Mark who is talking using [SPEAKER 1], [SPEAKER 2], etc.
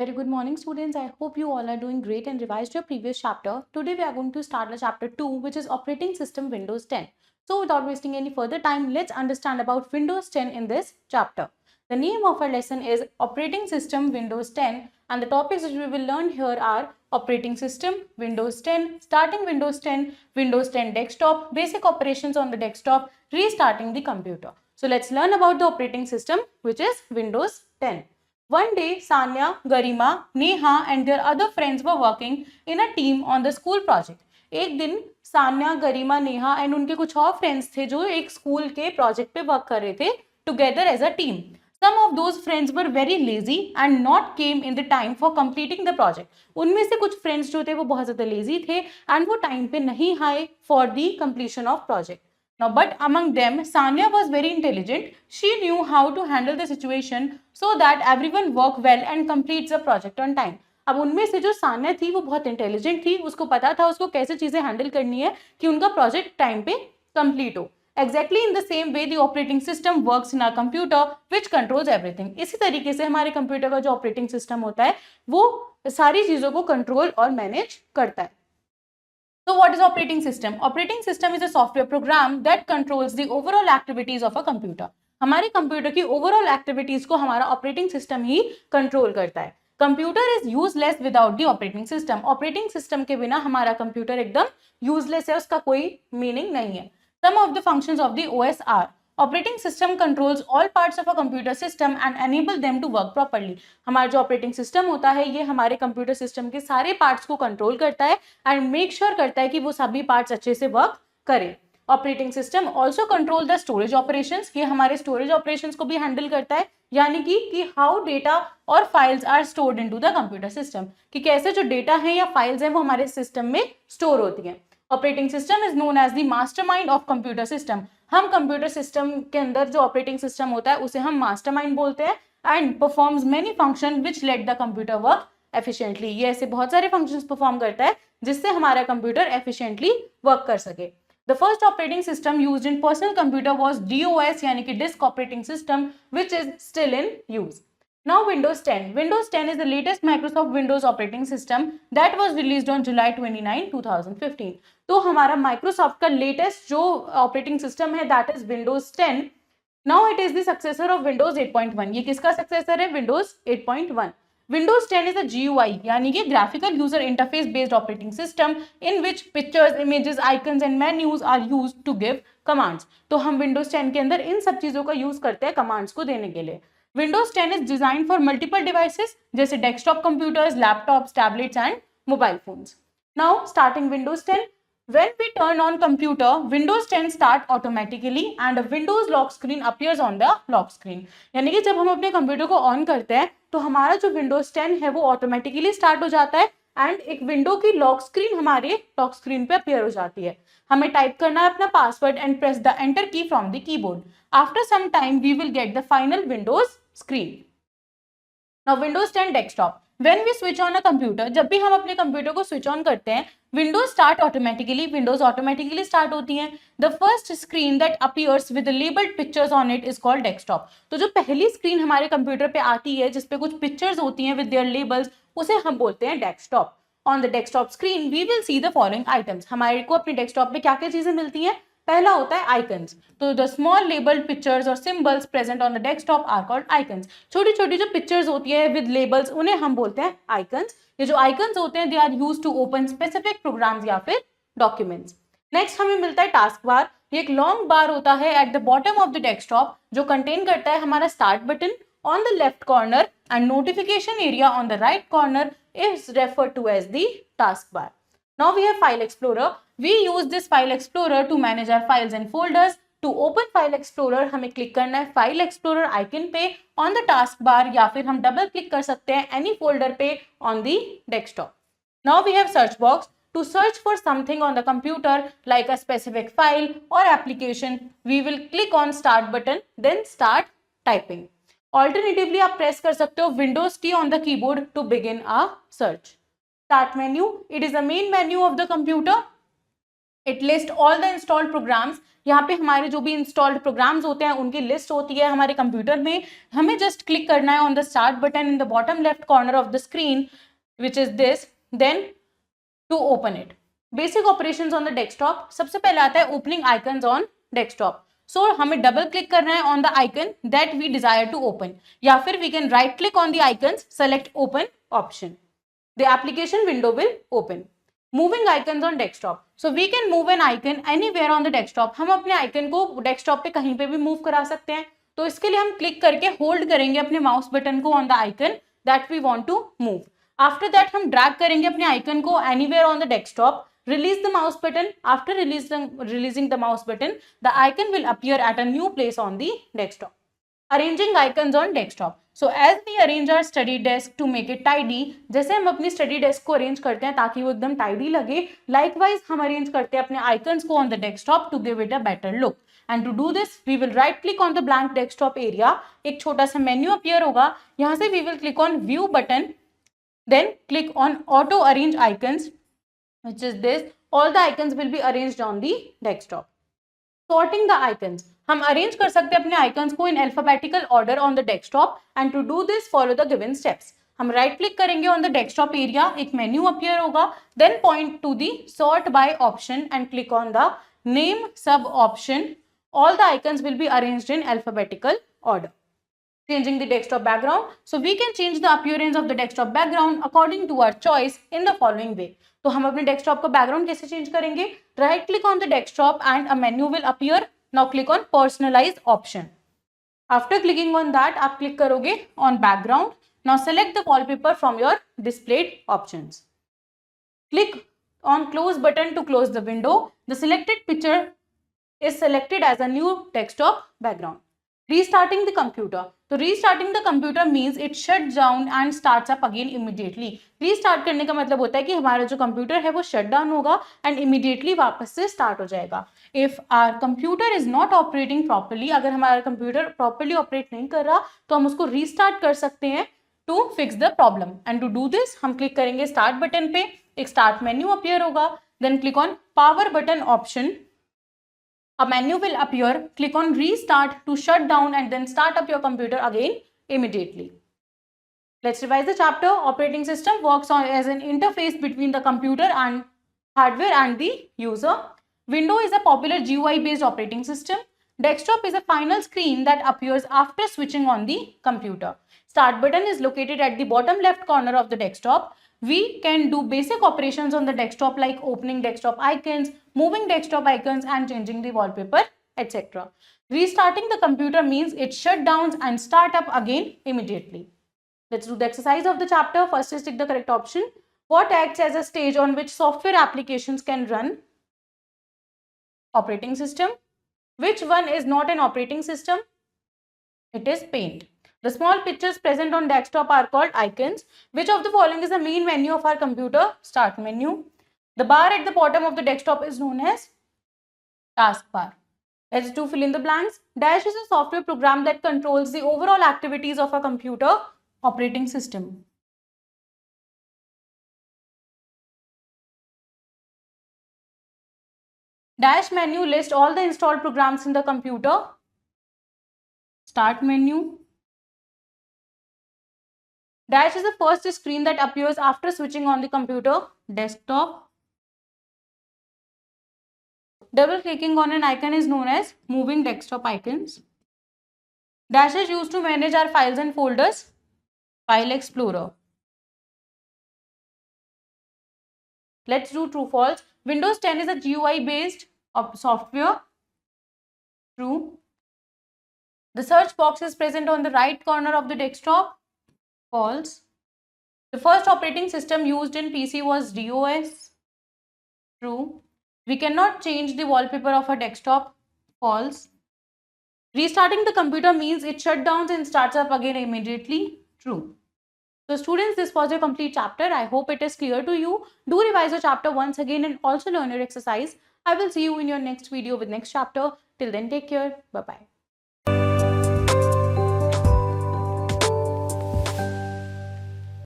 [SPEAKER 1] Very good morning, students. I hope you all are doing great and revised your previous chapter. Today we are going to start the chapter 2, which is operating system Windows 10. So without wasting any further time, let's understand about Windows 10 in this chapter. The name of our lesson is operating system Windows 10, and the topics that we will learn here are operating system, Windows 10, starting Windows 10, Windows 10 desktop, basic operations on the desktop, restarting the computer. So let's learn about the operating system, which is Windows 10. One day, Sanya, Garima, Neha and their other friends were working in a team on the school project. एक दिन सान्या, गरिमा, Neha and उनके कुछ और friends थे जो एक school के project पे वर्क कर रहे थे together as a team. Some of those friends were very lazy and not came in the time for completing the project. उनमें से कुछ फ्रेंड्स जो थे वो बहुत ज़्यादा लेजी थे एंड वो टाइम पे नहीं आए for the completion of project. Now, but among them, Sanya was very intelligent. She knew how to handle the situation so that everyone work well and completes the project on time. अब उनमें से जो सान्या थी वो बहुत intelligent थी, उसको पता था उसको कैसे चीजें हैंडल करनी है कि उनका प्रोजेक्ट टाइम पे कंप्लीट हो. Exactly in the same way the operating system works in our computer which controls everything. इसी तरीके से हमारे कंप्यूटर का जो ऑपरेटिंग सिस्टम होता है वो सारी चीजों को कंट्रोल और मैनेज करता है. So what is operating system? Operating system is a software program that controls the overall activities of a computer. हमारे कंप्यूटर की ओवरऑल एक्टिविटीज को हमारा ऑपरेटिंग सिस्टम ही कंट्रोल करता है. Computer is useless without the operating system. Operating system के बिना हमारा computer एकदम यूजलेस है, उसका कोई मीनिंग नहीं है. Some of the functions of the OS are operating system controls all parts of a computer system and enable them to work properly. हमारा जो ऑपरेटिंग सिस्टम होता है ये हमारे कंप्यूटर सिस्टम के सारे पार्ट्स को कंट्रोल करता है एंड मेक श्योर करता है कि वो सभी पार्ट्स अच्छे से वर्क करें. Operating system also control the storage operations. ये हमारे स्टोरेज ऑपरेशंस को भी हैंडल करता है, यानी कि हाउ डेटा और files are stored into the computer system, कि कैसे जो डेटा है या फाइल्स है वो हमारे सिस्टम में स्टोर होती है. Operating system is known as the mastermind of computer system. हम कंप्यूटर सिस्टम के अंदर जो ऑपरेटिंग सिस्टम होता है उसे हम मास्टरमाइंड बोलते हैं and performs many function which let the computer work efficiently. ये ऐसे बहुत सारे फंक्शंस परफॉर्म करता है जिससे हमारा कंप्यूटर एफिशिएंटली वर्क कर सके. The first operating system used in personal computer was DOS यानी कि disk operating system which is still in use. Now Windows 10. Windows 10 is the latest Microsoft Windows operating system that was released on July 29, 2015. तो हमारा Microsoft का latest जो operating system है that is Windows 10. Now it is the successor of Windows 8.1. ये किसका successor है? Windows 8.1. Windows 10 is a GUI यानी कि graphical user interface based operating system in which pictures, images, icons and menus are used to give commands. तो हम Windows 10 के अंदर इन सब चीजों का यूज करते हैं कमांड्स को देने के लिए. Windows 10 is designed for multiple devices जैसे desktop computers, laptops, tablets and mobile phones. Now starting Windows 10. When we turn on computer, Windows 10 start automatically and a Windows lock screen appears on the lock screen. यानी कि जब हम अपने computer को on करते हैं तो हमारा जो Windows 10 है वो ऑटोमेटिकली स्टार्ट हो जाता है एंड एक विंडो की लॉक स्क्रीन हमारे लॉक स्क्रीन पे अपीयर हो जाती है. हमें टाइप करना है अपना password and press the enter key from the keyboard. After some time we will get the final Windows screen. Now Windows 10 desktop. When we switch on a computer, जब भी हम अपने कंप्यूटर को स्विच ऑन करते हैं Windows start automatically, Windows automatically start होती हैं. The first screen that appears with labelled pictures on it is called desktop. तो जो पहली स्क्रीन हमारे कंप्यूटर पे आती है जिसपे कुछ पिक्चर्स होती हैं विद देयर लेबल्स उसे हम बोलते हैं desktop. On the desktop screen we will see the following items. हमारे को अपने डेस्कटॉप पे क्या क्या चीजें मिलती हैं? पहला होता है आइकन्स. तो द स्मॉल लेबल्ड पिक्चर्स और symbols present on the desktop are called icons. छोटी छोटी जो पिक्चर्स होती है विद लेबल्स उन्हें हम बोलते हैं आइकन्स. ये जो आइकन्स होते हैं they are used to open specific programs या फिर डॉक्यूमेंट्स. नेक्स्ट हमें मिलता है टास्क बार. ये एक लॉन्ग बार होता है at the bottom of the desktop जो कंटेन करता है हमारा start button on the left corner and notification area on the right corner is referred to as the taskbar. Now we have File Explorer. We use this File Explorer to manage our files and folders. To open File Explorer हमें click करना है File Explorer icon पे on the taskbar या फिर हम double click कर सकते हैं any folder पे on the desktop. Now we have Search Box. To search for something on the computer like a specific file or application, we will click on Start button then start typing. Alternatively, आप press कर सकते हो Windows key on the keyboard to begin a search. Start menu. It is the main menu of the computer. It lists all the installed programs यहाँ पे हमारे जो भी installed programmes होते हैं उनकी लिस्ट होती है हमारे कंप्यूटर में. हमें जस्ट क्लिक करना है on the start button in the bottom left corner of the screen which is this, then to open it. Basic operations on the desktop. सबसे पहले आता है opening icons on desktop. So हमें double click करना है on the icon that we desire to open, या फिर we can right click on the icons, select open option. The application window will open. Moving icons on desktop. So we can move an icon anywhere on the desktop. हम अपने icon को desktop पे कहीं पे भी move करा सकते हैं. तो इसके लिए हम क्लिक करके होल्ड करेंगे अपने माउस बटन को on the icon that we want to move. After that हम ड्रैग करेंगे अपने आइकन को anywhere on the desktop. Release the mouse button. After releasing the mouse button, the icon will appear at a new place on the desktop. Arranging icons on desktop. So as we arrange our study desk to make it tidy, जैसे हम अपनी study desk को arrange करते हैं ताकि वो एकदम tidy लगे, लाइकवाइज हम अरेंज करते हैं अपने आइकन्स को on the desktop to give it a better look. And to do this we will right click on the blank desktop area. एक छोटा सा मेन्यू अपीयर होगा. यहाँ से we will click on view button, then click on auto arrange icons which is this. All the icons will be arranged on the desktop. Sorting the icons. हम arrange कर सकते हैं अपने आइकन्स को in alphabetical order on the desktop. And to do this follow the given steps. हम right click करेंगे on the desktop area, एक menu appear होगा. Then point to the sort by option and click on the name sub option. All the icons will be arranged in alphabetical order. Changing the desktop background. So we can change the appearance of the desktop background according to our choice in the following way. तो हम अपने desktop का background कैसे change करेंगे? Right click on the desktop and a menu will appear. Now click on personalise option. After clicking on that आप click करोगे on background. Now select the wallpaper from your displayed options. Click on close button to close the window. The selected picture is selected as a new desktop background. Restarting the computer. तो restarting the computer means it shuts down and starts up again immediately. Restart करने का मतलब होता है कि हमारा जो computer है वो शट डाउन होगा एंड इमीडिएटली वापस से स्टार्ट हो जाएगा. If our computer is not operating properly, अगर हमारा कंप्यूटर प्रॉपरली ऑपरेट नहीं कर रहा तो हम उसको रीस्टार्ट कर सकते हैं to fix the problem. And to do this हम क्लिक करेंगे स्टार्ट बटन पे. एक स्टार्ट मेन्यू अपीयर होगा. Then click on power button option. A menu will appear. Click on restart to shut down and then start up your computer again immediately. Let's revise the chapter. Operating system works as an interface between the computer and hardware and the user. Windows is a popular GUI based operating system. Desktop is a final screen that appears after switching on the computer. Start button is located at the bottom left corner of the desktop. We can do basic operations on the desktop like opening desktop icons, moving desktop icons and changing the wallpaper, etc. Restarting the computer means it shut down and start up again immediately. Let's do the exercise of the chapter. First is tick the correct option. What acts as a stage on which software applications can run? Operating system. Which one is not an operating system? It is Paint. The small pictures present on desktop are called icons. Which of the following is the main menu of our computer? Start menu. The bar at the bottom of the desktop is known as taskbar. Let's do fill in the blanks. Dash is a software program that controls the overall activities of a computer operating system. Dash menu lists all the installed programs in the computer. Start menu. Dash is the first screen that appears after switching on the computer. Desktop. Double clicking on an icon is known as moving desktop icons. Dash is used to manage our files and folders. File Explorer. Let's do true false. Windows 10 is a GUI based software. True. The search box is present on the right corner of the desktop. False. The first operating system used in PC was DOS. True. We cannot change the wallpaper of a desktop. False. Restarting the computer means it shuts down and starts up again immediately. True. So students, this was your complete chapter. I hope it is clear to you. Do revise the chapter once again and also learn your exercise. I will see you in your next video with next chapter. Till then, take care. Bye-bye.